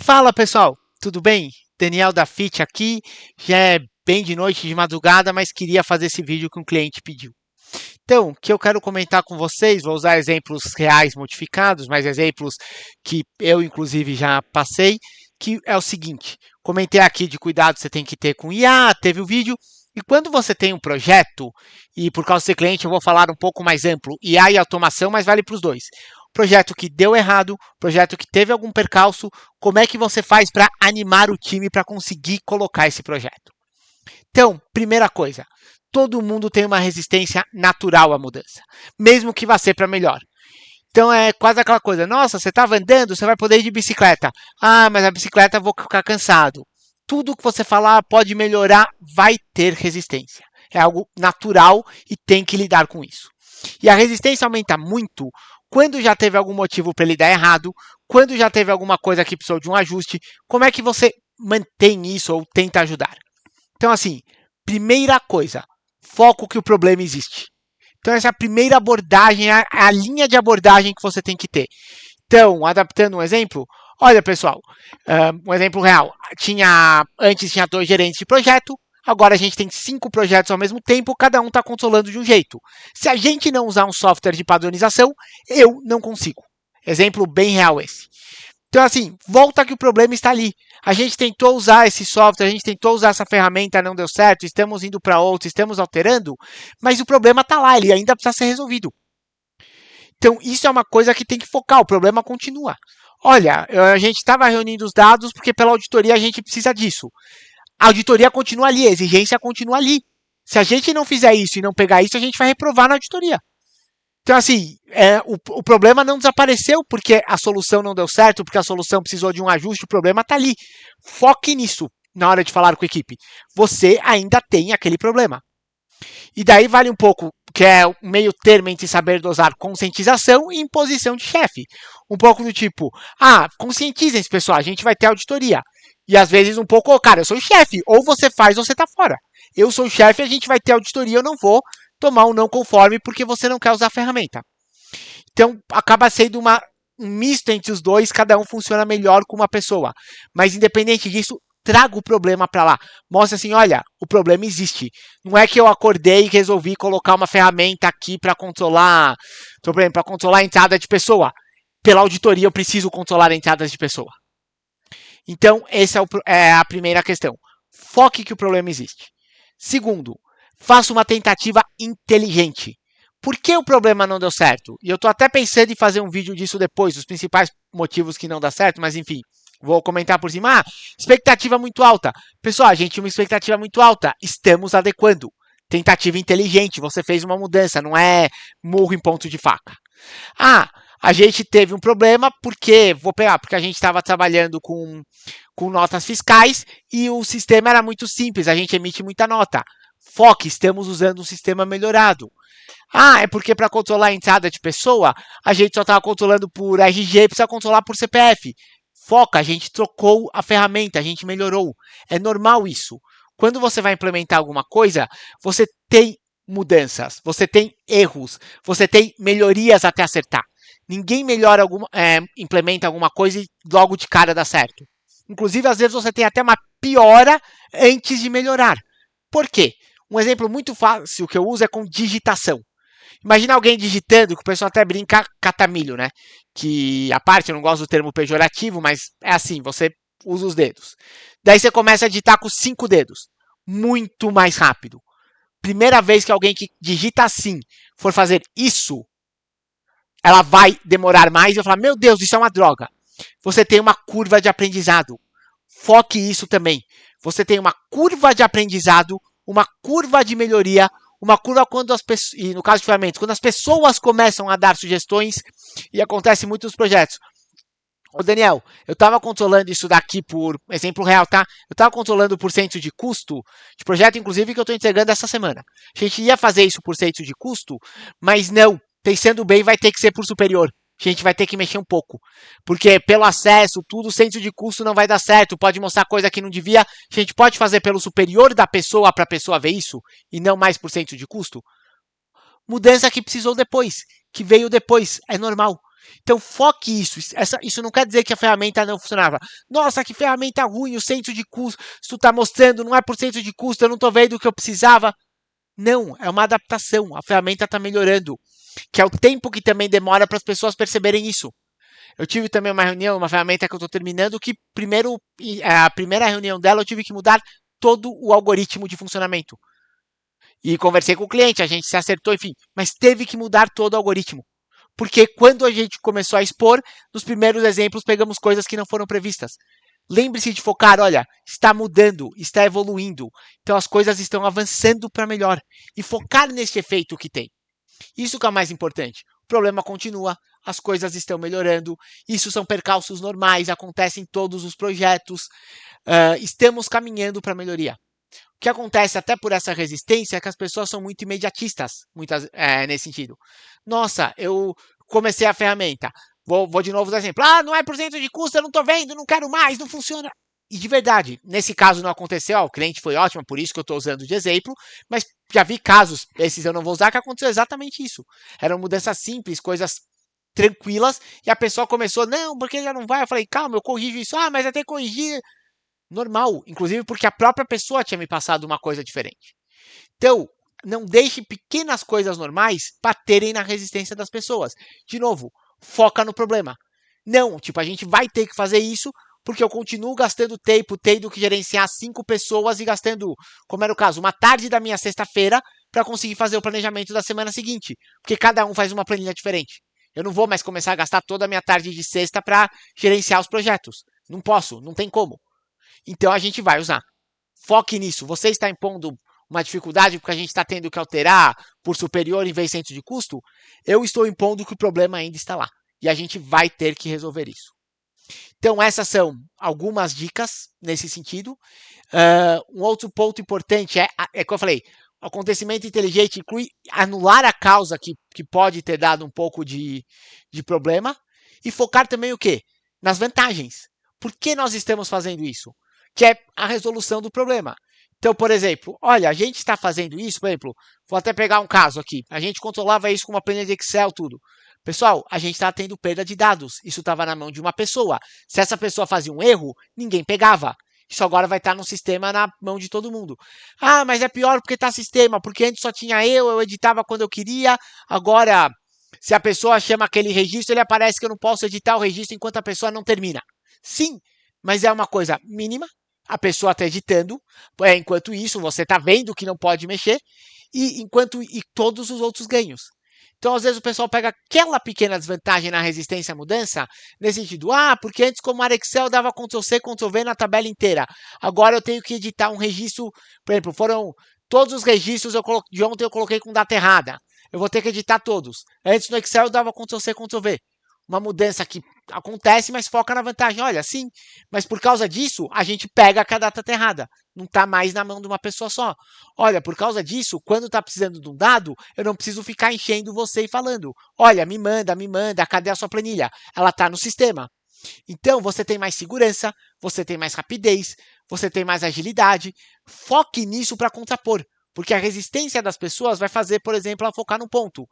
Fala pessoal, tudo bem? Daniel da Fit aqui, já é bem de noite, de madrugada, mas queria fazer esse vídeo que um cliente pediu. Então, o que eu quero comentar com vocês, vou usar exemplos reais modificados, mas exemplos que eu inclusive já passei, que é o seguinte, comentei aqui de cuidado que você tem que ter com IA, teve o vídeo, e quando você tem um projeto, e por causa de ser cliente eu vou falar um pouco mais amplo, IA e automação, mas vale para os dois. Projeto que deu errado, projeto que teve algum percalço, como é que você faz para animar o time para conseguir colocar esse projeto? Então, primeira coisa, todo mundo tem uma resistência natural à mudança, mesmo que vá ser para melhor. Então é quase aquela coisa, nossa, você estava andando, você vai poder ir de bicicleta. Ah, mas a bicicleta eu vou ficar cansado. Tudo que você falar pode melhorar, vai ter resistência. É algo natural e tem que lidar com isso. E a resistência aumenta muito quando já teve algum motivo para ele dar errado, quando já teve alguma coisa que precisou de um ajuste. Como é que você mantém isso ou tenta ajudar? Então, assim, primeira coisa, foco que o problema existe. Então, essa é a primeira abordagem, a linha de abordagem que você tem que ter. Então, adaptando um exemplo, olha pessoal, um exemplo real. Antes tinha 2 gerentes de projeto, agora a gente tem 5 projetos ao mesmo tempo, cada um está controlando de um jeito. Se a gente não usar um software de padronização, eu não consigo. Exemplo bem real esse. Então, assim, volta que o problema está ali. A gente tentou usar esse software, a gente tentou usar essa ferramenta, não deu certo, estamos indo para outro, estamos alterando, mas o problema está lá, ele ainda precisa ser resolvido. Então, isso é uma coisa que tem que focar, o problema continua. Olha, a gente estava reunindo os dados porque pela auditoria a gente precisa disso. A auditoria continua ali, a exigência continua ali. Se a gente não fizer isso e não pegar isso, a gente vai reprovar na auditoria. Então, assim, o problema não desapareceu porque a solução não deu certo, porque a solução precisou de um ajuste, o problema está ali. Foque nisso na hora de falar com a equipe. Você ainda tem aquele problema. E daí vale um pouco, que é o meio termo entre saber dosar conscientização e imposição de chefe. Um pouco do tipo, conscientizem-se, pessoal, a gente vai ter auditoria. E às vezes um pouco, cara, eu sou o chefe, ou você faz ou você tá fora. Eu sou o chefe, a gente vai ter auditoria, eu não vou tomar um não conforme porque você não quer usar a ferramenta. Então, acaba sendo um misto entre os dois, cada um funciona melhor com uma pessoa. Mas independente disso, traga o problema para lá. Mostra assim, olha, o problema existe. Não é que eu acordei e resolvi colocar uma ferramenta aqui para controlar a entrada de pessoa. Pela auditoria eu preciso controlar a entrada de pessoa. Então, essa é a primeira questão. Foque que o problema existe. Segundo, faça uma tentativa inteligente. Por que o problema não deu certo? E eu estou até pensando em fazer um vídeo disso depois, os principais motivos que não dá certo, mas enfim, vou comentar por cima. Expectativa muito alta. Pessoal, a gente tinha uma expectativa muito alta. Estamos adequando. Tentativa inteligente, você fez uma mudança, não é murro em ponto de faca. A gente teve um problema porque a gente estava trabalhando com notas fiscais e o sistema era muito simples, a gente emite muita nota. Foque, estamos usando um sistema melhorado. É porque para controlar a entrada de pessoa, a gente só estava controlando por RG, precisa controlar por CPF. Foca, a gente trocou a ferramenta, a gente melhorou. É normal isso. Quando você vai implementar alguma coisa, você tem mudanças, você tem erros, você tem melhorias até acertar. Ninguém implementa alguma coisa e logo de cara dá certo. Inclusive, às vezes você tem até uma piora antes de melhorar. Por quê? Um exemplo muito fácil que eu uso é com digitação. Imagina alguém digitando, que o pessoal até brinca catamilho, né? Que, a parte, eu não gosto do termo pejorativo, mas é assim, você usa os dedos. Daí você começa a digitar com 5 dedos. Muito mais rápido. Primeira vez que alguém que digita assim for fazer isso, ela vai demorar mais e vai falar, meu Deus, isso é uma droga. Você tem uma curva de aprendizado. Foque isso também. Você tem uma curva de aprendizado, uma curva de melhoria, uma curva quando as pessoas, e no caso de ferramentas, quando as pessoas começam a dar sugestões, e acontece muito nos projetos. Ô Daniel, eu estava controlando isso daqui por exemplo real, tá? Eu estava controlando por cento de custo de projeto, inclusive, que eu estou entregando essa semana. A gente ia fazer isso por cento de custo, mas não, pensando bem, vai ter que ser por superior. A gente vai ter que mexer um pouco. Porque pelo acesso, tudo, centro de custo não vai dar certo. Pode mostrar coisa que não devia. A gente pode fazer pelo superior da pessoa para a pessoa ver isso e não mais por centro de custo. Mudança que precisou depois, que veio depois. É normal. Então foque isso. Isso não quer dizer que a ferramenta não funcionava. Nossa, que ferramenta ruim, o centro de custo está mostrando, não é por centro de custo, eu não estou vendo o que eu precisava. Não, é uma adaptação. A ferramenta está melhorando, que é o tempo que também demora para as pessoas perceberem isso. Eu tive também uma reunião, uma ferramenta que eu estou terminando, que a primeira reunião dela eu tive que mudar todo o algoritmo de funcionamento. E conversei com o cliente, a gente se acertou, enfim, mas teve que mudar todo o algoritmo. Porque quando a gente começou a expor, nos primeiros exemplos pegamos coisas que não foram previstas. Lembre-se de focar, olha, está mudando, está evoluindo, então as coisas estão avançando para melhor. E focar nesse efeito que tem. Isso que é o mais importante. O problema continua, as coisas estão melhorando, isso são percalços normais, acontecem em todos os projetos, estamos caminhando para a melhoria. O que acontece até por essa resistência é que as pessoas são muito imediatistas, nesse sentido. Nossa, eu comecei a ferramenta, vou de novo dar exemplo. Ah, não é por cento de custo, eu não estou vendo, não quero mais, não funciona. E de verdade, nesse caso não aconteceu, o cliente foi ótimo, por isso que eu estou usando de exemplo, mas já vi casos, esses eu não vou usar, que aconteceu exatamente isso. Eram mudanças simples, coisas tranquilas, e a pessoa começou, não, porque já não vai. Eu falei, calma, eu corrijo isso. Ah, mas até corrigir. Normal, inclusive porque a própria pessoa tinha me passado uma coisa diferente. Então, não deixe pequenas coisas normais baterem na resistência das pessoas. De novo, foca no problema. Não, tipo, a gente vai ter que fazer isso porque eu continuo gastando tempo, tendo que gerenciar 5 pessoas e gastando, como era o caso, uma tarde da minha sexta-feira para conseguir fazer o planejamento da semana seguinte. Porque cada um faz uma planilha diferente. Eu não vou mais começar a gastar toda a minha tarde de sexta para gerenciar os projetos. Não posso, não tem como. Então a gente vai usar. Foque nisso. Você está impondo uma dificuldade porque a gente está tendo que alterar por superior em vez de centro de custo? Eu estou impondo que o problema ainda está lá. E a gente vai ter que resolver isso. Então essas são algumas dicas nesse sentido. Um outro ponto importante é que eu falei, o acontecimento inteligente inclui anular a causa que pode ter dado um pouco de problema e focar também o quê? Nas vantagens. Por que nós estamos fazendo isso? Que é a resolução do problema. Então, por exemplo, olha, a gente está fazendo isso, por exemplo, vou até pegar um caso aqui. A gente controlava isso com uma planilha de Excel, tudo. Pessoal, a gente está tendo perda de dados. Isso estava na mão de uma pessoa. Se essa pessoa fazia um erro, ninguém pegava. Isso agora vai estar no sistema na mão de todo mundo. Ah, mas é pior porque está sistema, porque antes só tinha eu editava quando eu queria. Agora, se a pessoa chama aquele registro, ele aparece que eu não posso editar o registro enquanto a pessoa não termina. Sim, mas é uma coisa mínima. A pessoa está editando, enquanto isso você está vendo que não pode mexer e todos os outros ganhos. Então, às vezes, o pessoal pega aquela pequena desvantagem na resistência à mudança, nesse sentido, porque antes, como era Excel, dava Ctrl+C, Ctrl+V na tabela inteira. Agora eu tenho que editar um registro, por exemplo, foram todos os registros de ontem eu coloquei com data errada. Eu vou ter que editar todos. Antes no Excel eu dava Ctrl+C, Ctrl+V. Uma mudança que acontece, mas foca na vantagem. Olha, sim, mas por causa disso, a gente pega que a data está errada. Não está mais na mão de uma pessoa só. Olha, por causa disso, quando está precisando de um dado, eu não preciso ficar enchendo você e falando. Olha, me manda, cadê a sua planilha? Ela está no sistema. Então, você tem mais segurança, você tem mais rapidez, você tem mais agilidade. Foque nisso para contrapor. Porque a resistência das pessoas vai fazer, por exemplo, ela focar no ponto.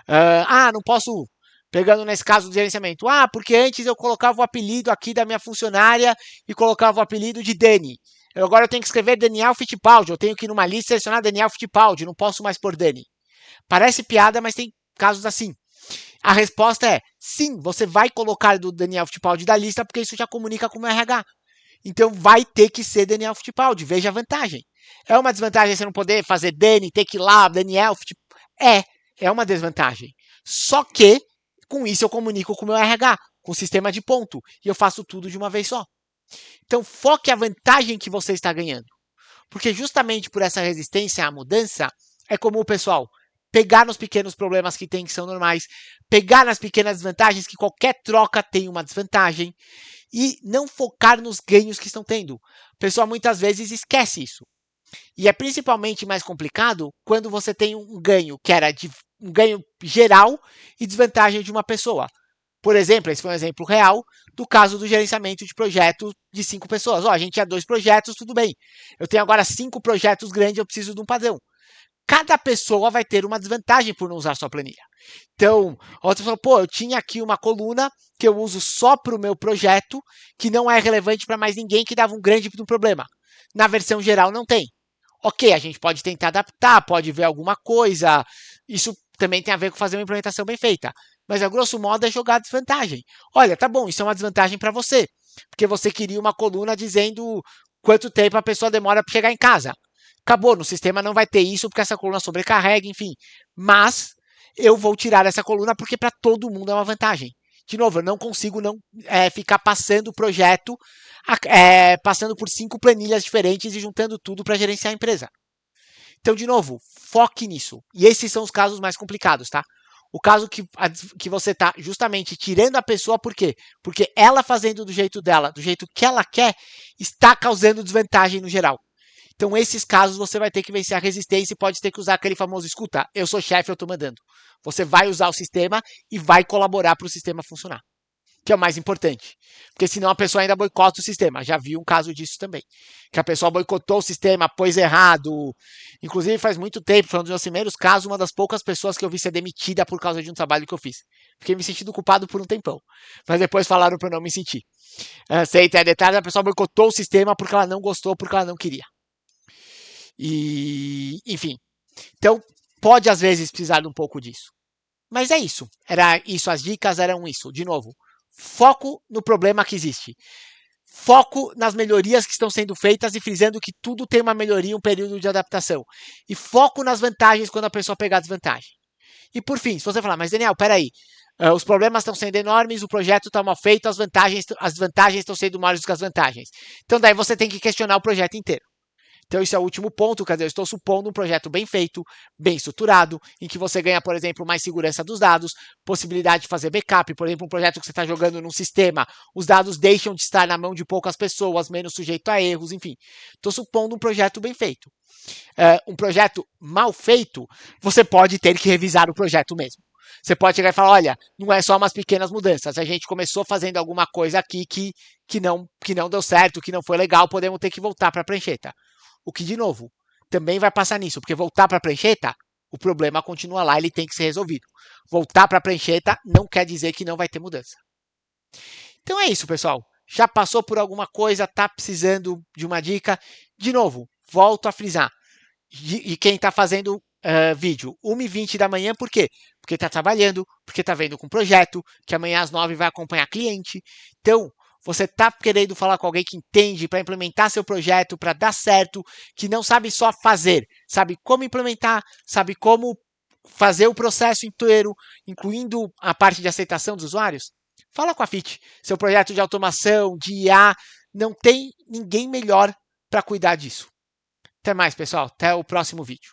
Não posso... Pegando nesse caso do gerenciamento. Porque antes eu colocava o apelido aqui da minha funcionária e colocava o apelido de Dani. Agora eu tenho que escrever Daniel Fittipaldi. Eu tenho que ir numa lista selecionar Daniel Fittipaldi. Não posso mais pôr Dani. Parece piada, mas tem casos assim. A resposta é sim, você vai colocar do Daniel Fittipaldi da lista porque isso já comunica com o meu RH. Então vai ter que ser Daniel Fittipaldi. Veja a vantagem. É uma desvantagem você não poder fazer Dani, ter que ir lá, Daniel Fittipaldi. É uma desvantagem. Só que com isso eu comunico com o meu RH, com o sistema de ponto, e eu faço tudo de uma vez só. Então foque a vantagem que você está ganhando. Porque justamente por essa resistência à mudança, é comum o pessoal pegar nos pequenos problemas que tem que são normais, pegar nas pequenas desvantagens que qualquer troca tem uma desvantagem, e não focar nos ganhos que estão tendo. O pessoal muitas vezes esquece isso. E é principalmente mais complicado quando você tem um ganho que era de um ganho geral e desvantagem de uma pessoa. Por exemplo, esse foi um exemplo real do caso do gerenciamento de projetos de 5 pessoas. A gente tinha 2 projetos, tudo bem. Eu tenho agora 5 projetos grandes, eu preciso de um padrão. cada pessoa vai ter uma desvantagem por não usar sua planilha. Então, outra pessoa, pô, eu tinha aqui uma coluna que eu uso só para o meu projeto, que não é relevante para mais ninguém, que dava um grande problema. Na versão geral não tem. Ok, a gente pode tentar adaptar, pode ver alguma coisa. Isso também tem a ver com fazer uma implementação bem feita. Mas, a grosso modo, é jogar desvantagem. Olha, tá bom, isso é uma desvantagem para você. Porque você queria uma coluna dizendo quanto tempo a pessoa demora para chegar em casa. Acabou, no sistema não vai ter isso, porque essa coluna sobrecarrega, enfim. Mas eu vou tirar essa coluna porque para todo mundo é uma vantagem. De novo, eu não consigo não ficar passando o projeto, passando por 5 planilhas diferentes e juntando tudo para gerenciar a empresa. Então, de novo, foque nisso. E esses são os casos mais complicados, tá? O caso que você está justamente tirando a pessoa, por quê? Porque ela fazendo do jeito dela, do jeito que ela quer, está causando desvantagem no geral. Então, esses casos você vai ter que vencer a resistência e pode ter que usar aquele famoso escuta, eu sou chefe, eu estou mandando. Você vai usar o sistema e vai colaborar para o sistema funcionar, que é o mais importante. Porque senão a pessoa ainda boicota o sistema. Já vi um caso disso também. Que a pessoa boicotou o sistema, pôs errado. Inclusive, faz muito tempo, foi um dos meus primeiros casos, uma das poucas pessoas que eu vi ser demitida por causa de um trabalho que eu fiz. Fiquei me sentindo culpado por um tempão. Mas depois falaram para eu não me sentir. Sem ter detalhes, a pessoa boicotou o sistema porque ela não gostou, porque ela não queria. E, enfim. Então, pode às vezes precisar de um pouco disso. Mas é isso. Era isso, as dicas eram isso. De novo, foco no problema que existe. Foco nas melhorias que estão sendo feitas e frisando que tudo tem uma melhoria, um período de adaptação. E foco nas vantagens quando a pessoa pegar desvantagem. E por fim, se você falar, mas Daniel, peraí, os problemas estão sendo enormes, o projeto está mal feito, as vantagens estão sendo maiores do que as vantagens. Então daí você tem que questionar o projeto inteiro. Então, isso é o último ponto, quer dizer, eu estou supondo um projeto bem feito, bem estruturado, em que você ganha, por exemplo, mais segurança dos dados, possibilidade de fazer backup, por exemplo, um projeto que você está jogando num sistema, os dados deixam de estar na mão de poucas pessoas, menos sujeito a erros, enfim. Estou supondo um projeto bem feito. Um projeto mal feito, você pode ter que revisar o projeto mesmo. Você pode chegar e falar, olha, não é só umas pequenas mudanças, a gente começou fazendo alguma coisa aqui que não deu certo, que não foi legal, podemos ter que voltar para a prancheta. O que, de novo, também vai passar nisso, porque voltar para a prancheta, o problema continua lá, ele tem que ser resolvido. Voltar para a prancheta não quer dizer que não vai ter mudança. Então é isso, pessoal. Já passou por alguma coisa, está precisando de uma dica? De novo, volto a frisar. E quem está fazendo vídeo 1h20 da manhã, por quê? Porque está trabalhando, porque está vendo com projeto, que amanhã às 9 vai acompanhar cliente. Então, você está querendo falar com alguém que entende para implementar seu projeto, para dar certo, que não sabe só fazer, sabe como implementar, sabe como fazer o processo inteiro, incluindo a parte de aceitação dos usuários? Fala com a FIT. Seu projeto de automação, de IA, não tem ninguém melhor para cuidar disso. Até mais, pessoal. Até o próximo vídeo.